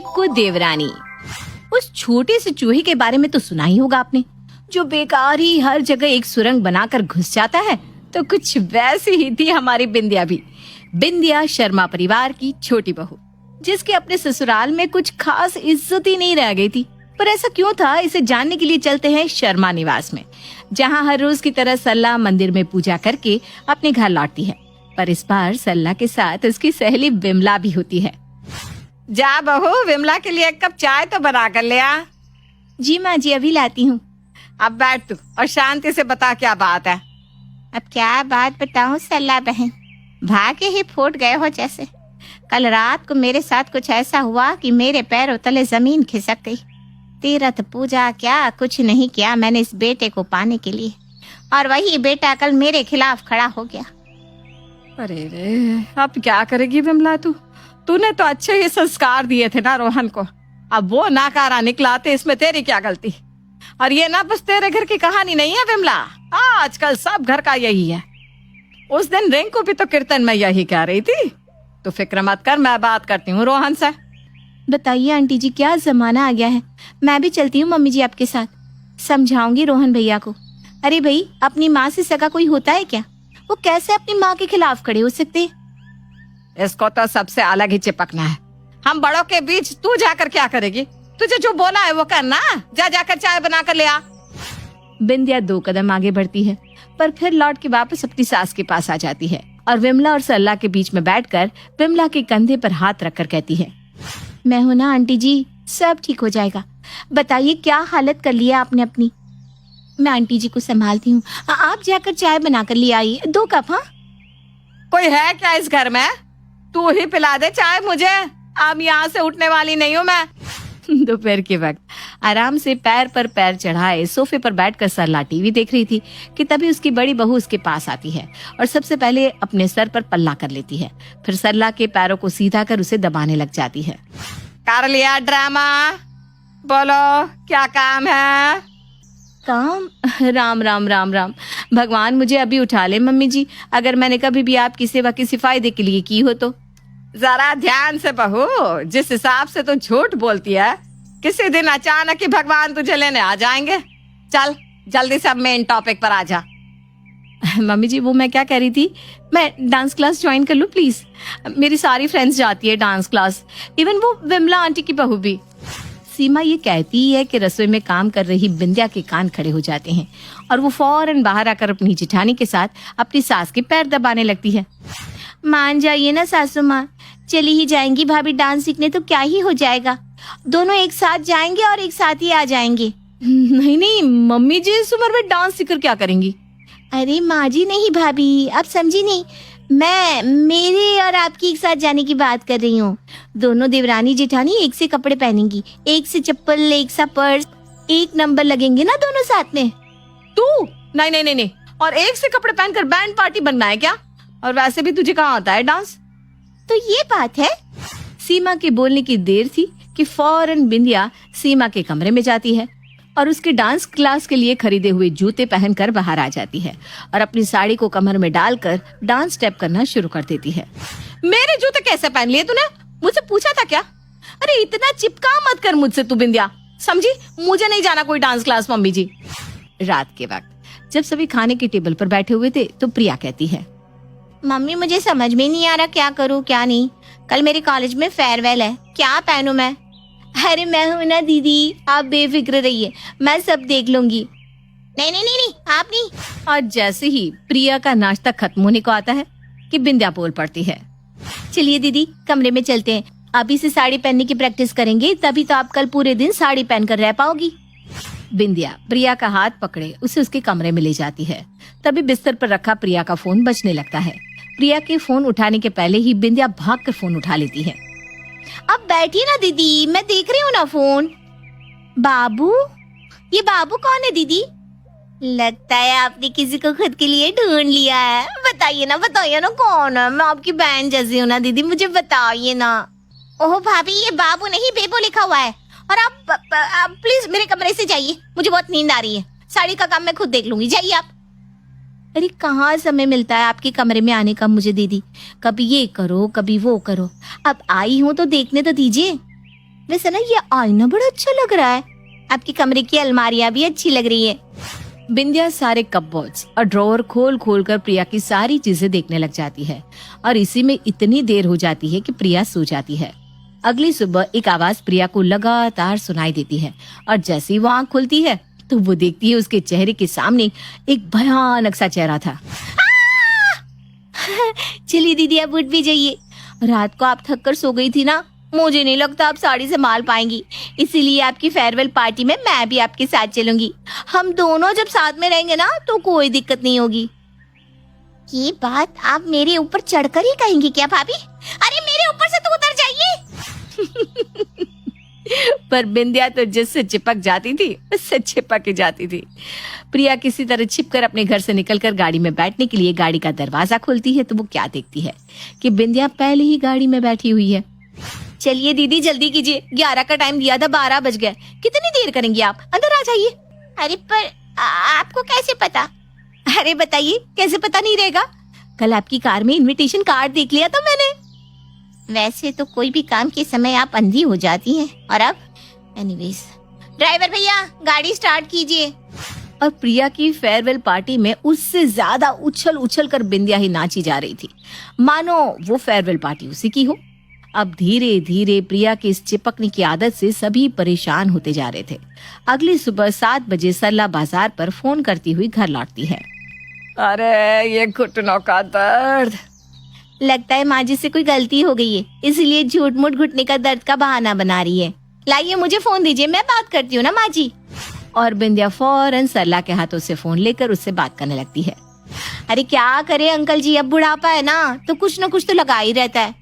चिक्कू देवरानी। उस छोटे से चूहे के बारे में तो सुना ही होगा आपने, जो बेकार ही हर जगह एक सुरंग बनाकर घुस जाता है। तो कुछ वैसी ही थी हमारी बिंदिया भी। बिंदिया शर्मा परिवार की छोटी बहू, जिसके अपने ससुराल में कुछ खास इज्जत ही नहीं रह गई थी। पर ऐसा क्यों था, इसे जानने के लिए चलते हैं शर्मा निवास में, जहाँ हर रोज की तरह सल्ला मंदिर में पूजा करके अपने घर लौटती है। पर इस बार सल्ला के साथ उसकी सहेली विमला भी होती है। जा बहू, विमला के लिए एक कप चाय तो बना कर ले आ। जी माँ जी, अभी लाती हूँ। अब बैठ तू और शांति से बता क्या बात है। अब क्या बात बताऊं सल्ला बहन, भागे ही फूट गए हो जैसे। कल रात को मेरे साथ कुछ ऐसा हुआ कि मेरे पैरों तले जमीन खिसक गई। तीर्थ पूजा क्या कुछ नहीं किया मैंने इस बेटे को पाने के लिए, और वही बेटा कल मेरे खिलाफ खड़ा हो गया। अरे रे, अब क्या करेगी विमला तूने तो अच्छे ही संस्कार दिए थे ना रोहन को। अब वो नाकारा निकला तो इसमें तेरी क्या गलती। और ये ना बस तेरे घर की कहानी नहीं है विमला, आजकल सब घर का यही है। उस दिन रिंकू भी तो कीर्तन में यही कह रही थी। तो फिक्र मत कर, मैं बात करती हूँ रोहन से। बताइए आंटी जी, क्या जमाना आ गया है। मैं भी चलती हूँ मम्मी जी आपके साथ, समझाऊंगी रोहन भैया को। अरे भाई, अपनी माँ से सगा कोई होता है क्या? वो कैसे अपनी माँ के खिलाफ खड़े हो सकते? इसको तो सबसे अलग ही चिपकना है। हम बड़ों के बीच तू जाकर क्या करेगी? तुझे जो बोला है वो करना। जा जाकर चाय बना कर ले आ। बिंदिया 2 कदम आगे बढ़ती है, पर फिर लौट के वापस अपनी सास के पास आ जाती है और विमला और सल्ला के बीच में बैठकर विमला के कंधे पर हाथ रखकर कहती है, मैं हूं ना आंटी जी, सब ठीक हो जाएगा। बताइए क्या हालत कर लिया आपने अपनी। मैं आंटी जी को संभालती हूँ, आप जाकर चाय बनाकर ले आइए, 2 कप। हाँ, कोई है क्या इस घर में? तू ही पिला दे चाय मुझे, अब यहाँ से उठने वाली नहीं हूँ मैं। दोपहर के वक्त आराम से पैर पर पैर चढ़ाए सोफे पर बैठकर सरला टीवी देख रही थी कि तभी उसकी बड़ी बहू उसके पास आती है और सबसे पहले अपने सर पर पल्ला कर लेती है। फिर सरला के पैरों को सीधा कर उसे दबाने लग जाती है। कर लिया ड्रामा, बोलो क्या काम है? काम? राम राम राम राम, भगवान मुझे अभी उठा ले मम्मी जी, अगर मैंने कभी भी आपकी सेवा किसी फायदे के लिए की हो तो। जरा ध्यान से बहू, जिस हिसाब से तू झूठ बोलती है, किसी दिन अचानक ही भगवान तुझे लेने आ जाएंगे। चल जल्दी से अब मेन टॉपिक पर आ जा। मम्मी जी, वो मैं क्या कह रही थी, मैं डांस क्लास ज्वाइन कर लूं प्लीज? मेरी सारी फ्रेंड्स जाती है डांस क्लास, इवन वो विमला आंटी की बहू भी। सीमा ये कहती है कि रसोई में काम कर रही बिंदिया के कान खड़े हो जाते हैं और वो फौरन बाहर आकर अपनी जिठानी के साथ अपनी सास के पैर दबाने लगती है। मान जाइए ना सासू माँ, चली ही जाएंगी भाभी डांस सीखने तो क्या ही हो जाएगा, दोनों एक साथ जाएंगे और एक साथ ही आ जाएंगे। नहीं नहीं मम्मी जी, इस उम्र में डांस सीखकर क्या करेंगी? अरे माँ जी नहीं भाभी, आप समझी नहीं, मैं मेरे और आपकी एक साथ जाने की बात कर रही हूँ। दोनों देवरानी जेठानी एक से कपड़े पहनेंगी, एक से चप्पल, एक सा पर्स, 1 नंबर लगेंगे ना दोनों साथ में। तू नहीं नहीं नहीं नहीं, और एक से कपड़े पहनकर बैंड पार्टी बनना है क्या? और वैसे भी तुझे कहाँ आता है डांस? तो ये बात है। सीमा के बोलने की देर थी कि फौरन बिंदिया सीमा के कमरे में जाती है और उसके डांस क्लास के लिए खरीदे हुए जूते पहनकर बाहर आ जाती है और अपनी साड़ी को कमर में डालकर डांस स्टेप करना शुरू कर देती है। मेरे जूते कैसे पहन लिए तूने? मुझसे पूछा था क्या? अरे इतना चिपका मत कर मुझसे तू बिंदिया, समझी? मुझे नहीं जाना कोई डांस क्लास मम्मी जी। रात के वक्त जब सभी खाने की टेबल पर बैठे हुए थे तो प्रिया कहती है, मम्मी मुझे समझ में नहीं आ रहा क्या करूँ क्या नहीं, कल मेरे कॉलेज में फेयरवेल है, क्या पहनूं मैं? अरे मैं हूं ना दीदी, आप बेफिक्र रहिए, मैं सब देख लूंगी। नहीं नहीं नहीं नहीं, आप नहीं। और जैसे ही प्रिया का नाश्ता खत्म होने को आता है कि बिंदिया बोल पड़ती है, चलिए दीदी कमरे में चलते हैं, अभी से साड़ी पहनने की प्रैक्टिस करेंगे, तभी तो आप कल पूरे दिन साड़ी पहनकर रह पाओगी। बिंदिया प्रिया का हाथ पकड़े उसे उसके कमरे में ले जाती है। तभी बिस्तर पर रखा प्रिया का फोन बजने लगता है। प्रिया के फोन उठाने के पहले ही बिंदिया भागकर फोन उठा लेती है। अब बैठिए ना दीदी, मैं देख रही हूँ ना फोन। बाबू? ये बाबू कौन है दीदी? लगता है आपने किसी को खुद के लिए ढूंढ लिया है। बताइए ना कौन है? मैं आपकी बहन जैसी हूँ ना दीदी, मुझे बताइए ना। ओह भाभी, ये बाबू नहीं बेबो लिखा हुआ है। और आप प्लीज मेरे कमरे से जाइए, मुझे बहुत नींद आ रही है। साड़ी का काम मैं खुद देख लूंगी, जाइए आप। अरे कहाँ समय मिलता है आपके कमरे में आने का मुझे दीदी, कभी ये करो कभी वो करो, अब आई हूँ तो देखने तो दीजिए। वैसे ना ये आईना बड़ा अच्छा लग रहा है। आपकी कमरे की अलमारियां भी अच्छी लग रही है। बिंदिया सारे कपबोर्ड्स और ड्रॉअर खोल खोल कर प्रिया की सारी चीजें देखने लग जाती है और इसी में इतनी देर हो जाती है कि प्रिया सो जाती है। अगली सुबह एक आवाज प्रिया को लगातार सुनाई देती है और जैसे ही वो आँख खुलती है तो वो देखती है उसके चेहरे के सामने एक भयानक सा चेहरा था। चलिए दीदी आप उठ भी जाइए। रात को आप थक कर सो गई थी ना, मुझे नहीं लगता आप साड़ी संभाल पाएंगी, इसीलिए आपकी फेयरवेल पार्टी में मैं भी आपके साथ चलूंगी। हम दोनों जब साथ में रहेंगे ना तो कोई दिक्कत नहीं होगी। ये बात आप मेरे ऊपर चढ़कर ही कहेंगी क्या भाभी? अरे मेरे ऊपर से तो उतर जाइए। पर बिंदिया तो जिससे चिपक जाती थी उससे चिपक ही जाती थी। प्रिया किसी तरह छिपकर अपने घर से निकलकर गाड़ी में बैठने के लिए गाड़ी का दरवाजा खोलती है तो वो क्या देखती है कि बिंदिया पहले ही गाड़ी में बैठी हुई है। चलिए दीदी जल्दी कीजिए, 11 का टाइम दिया था, 12 बज गए। कितनी देर करेंगी आप? अंदर आ जाइए। अरे पर आपको कैसे पता? अरे बताइए, कैसे पता नहीं रहेगा? कल आपकी कार में इनविटेशन कार्ड देख लिया था मैंने। वैसे तो कोई भी काम के समय आप अंधी हो जाती हैं। और अब एनीवेज, ड्राइवर भैया गाड़ी स्टार्ट कीजिए। और प्रिया की फेयरवेल पार्टी में उससे ज्यादा उछल उछल कर बिंदिया ही नाची जा रही थी, मानो वो फेयरवेल पार्टी उसी की हो। अब धीरे धीरे प्रिया की इस चिपकने की आदत से सभी परेशान होते जा रहे थे। अगली सुबह 7 बजे सरला बाजार पर फोन करती हुई घर लौटती है। अरे ये घुटनों का दर्द। लगता है माँ जी से कोई गलती हो गई है, इसलिए झूठ मूठ घुटने का दर्द का बहाना बना रही है। लाइए मुझे फोन दीजिए, मैं बात करती हूँ ना माँ जी। और बिंदिया फौरन सरला के हाथों से फोन लेकर उससे बात करने लगती है। अरे क्या करे अंकल जी, अब बुढ़ापा है ना तो कुछ न कुछ तो लगा ही रहता है।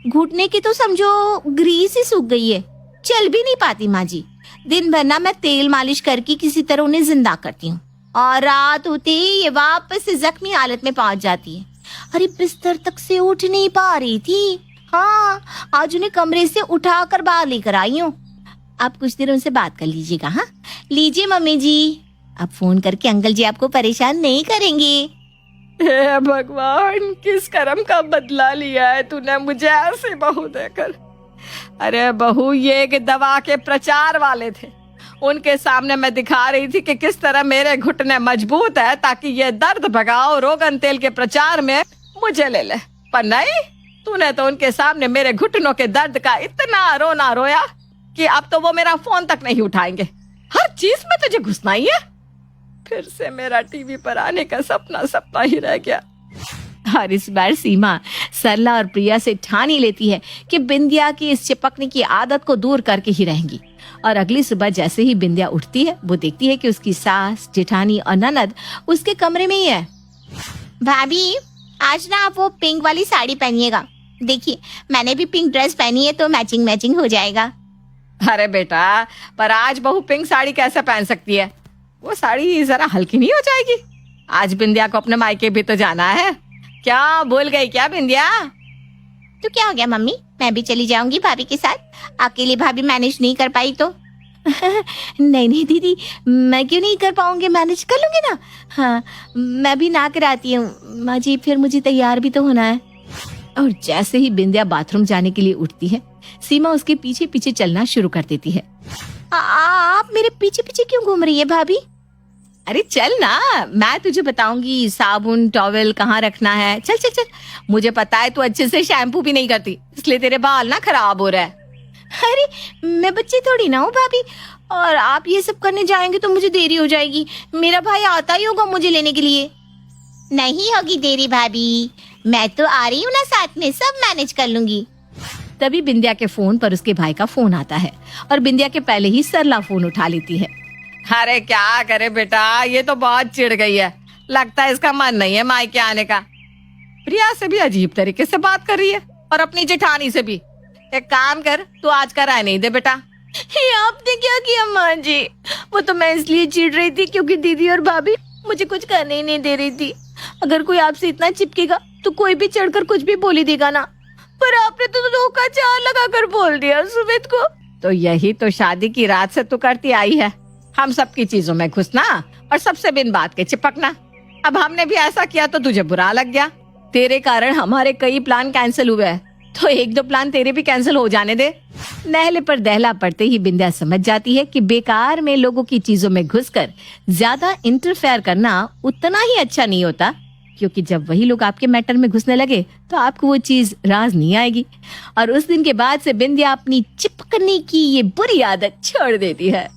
घुटने की तो समझो ग्रीस ही सूख गई है, चल भी नहीं पाती माँ जी। दिन भर ना मैं तेल मालिश करके किसी तरह उन्हें जिंदा करती हूँ और रात होते ही ये वापस से जख्मी हालत में पहुंच जाती है। अरे बिस्तर तक से उठ नहीं पा रही थी। हाँ, आज उन्हें कमरे से उठा कर बाहर लेकर आई हूँ। आप कुछ देर उनसे बात कर लीजिएगा। हाँ लीजिए मम्मी जी, अब फोन करके अंकल जी आपको परेशान नहीं करेंगे। हे भगवान, किस कर्म का बदला लिया है तूने मुझे ऐसी बहू देकर। अरे बहू, ये एक दवा के प्रचार वाले थे, उनके सामने मैं दिखा रही थी कि किस तरह मेरे घुटने मजबूत है ताकि ये दर्द भगाओ रोगन तेल के प्रचार में मुझे ले ले। पर नहीं, तूने तो उनके सामने मेरे घुटनों के दर्द का इतना रोना रोया कि अब तो वो मेरा फोन तक नहीं उठाएंगे। हर चीज में तुझे घुसना ही है। फिर से मेरा टीवी पर आने का सपना ही रह गया। और इस बार सीमा सरला और प्रिया से ठान ही लेती है कि बिंदिया की इस चिपकने की आदत को दूर करके ही रहेंगी। और अगली सुबह जैसे ही बिंदिया उठती है वो देखती है कि उसकी सास, जेठानी और ननद उसके कमरे में ही है। भाभी आज ना आप वो पिंक वाली साड़ी पहनिएगा। देखिए मैंने भी पिंक ड्रेस पहनी है तो मैचिंग मैचिंग हो जाएगा। अरे बेटा, पर आज बहू पिंक साड़ी कैसे पहन सकती है? वो साड़ी जरा हल्की नहीं हो जाएगी? आज बिंदिया को अपने मायके भी तो जाना है। क्या भूल गई क्या बिंदिया? तो क्या हो गया मम्मी, मैं भी चली जाऊंगी भाभी के साथ। अकेली भाभी मैनेज नहीं कर पाई तो नहीं नहीं दीदी, मैं क्यों नहीं कर पाऊंगी, मैनेज कर लूंगी ना। हाँ मैं भी ना कराती हूँ माँ जी, फिर मुझे तैयार भी तो होना है। और जैसे ही बिंदिया बाथरूम जाने के लिए उठती है सीमा उसके पीछे पीछे चलना शुरू कर देती है। आप मेरे पीछे पीछे क्यों घूम रही है भाभी? अरे चल ना, मैं तुझे बताऊंगी साबुन टॉवेल कहाँ रखना है। चल चल चल, मुझे पता है तू अच्छे से शैम्पू भी नहीं करती, इसलिए तेरे बाल ना खराब हो रहा है। अरे मैं बच्ची थोड़ी ना हूँ भाभी, और आप ये सब करने जाएंगे तो मुझे देरी हो जाएगी। मेरा भाई आता ही होगा मुझे लेने के लिए। नहीं होगी देरी भाभी, मैं तो आ रही हूँ ना साथ में, सब मैनेज कर लूंगी। तभी बिंदिया के फोन पर उसके भाई का फोन आता है और बिंदिया के पहले ही सरला फोन उठा लेती है। अरे क्या करे बेटा, ये तो बहुत चिढ़ गई है, लगता है इसका मन नहीं है मायके आने का। प्रिया से भी अजीब तरीके से बात कर रही है और अपनी जेठानी से भी। एक काम कर, तू आज का राय नहीं दे बेटा। ये आपने क्या किया माँ जी? वो तो मैं इसलिए चिढ़ रही थी क्योंकि दीदी और भाभी मुझे कुछ करने ही नहीं दे रही थी। अगर कोई आपसे इतना चिपकेगा तो कोई भी चढ़कर कुछ भी बोल ही देगा ना। पर आपने तो धोखा चार लगा कर बोल दिया सुमित को। तो यही तो शादी की रात से तू करती आई है, हम सबकी चीजों में घुसना और सबसे बिन बात के चिपकना। अब हमने भी ऐसा किया तो तुझे बुरा लग गया। तेरे कारण हमारे कई प्लान कैंसिल हुए हैं, तो एक दो प्लान तेरे भी कैंसिल हो जाने दे। नहले पर दहला पड़ते ही बिंदिया समझ जाती है कि बेकार में लोगों की चीजों में घुसकर ज्यादा इंटरफेयर करना उतना ही अच्छा नहीं होता, क्योंकि जब वही लोग आपके मैटर में घुसने लगे तो आपको वो चीज राज नहीं आएगी। और उस दिन के बाद से बिंदिया अपनी चिपकने की ये बुरी आदत छोड़ देती है।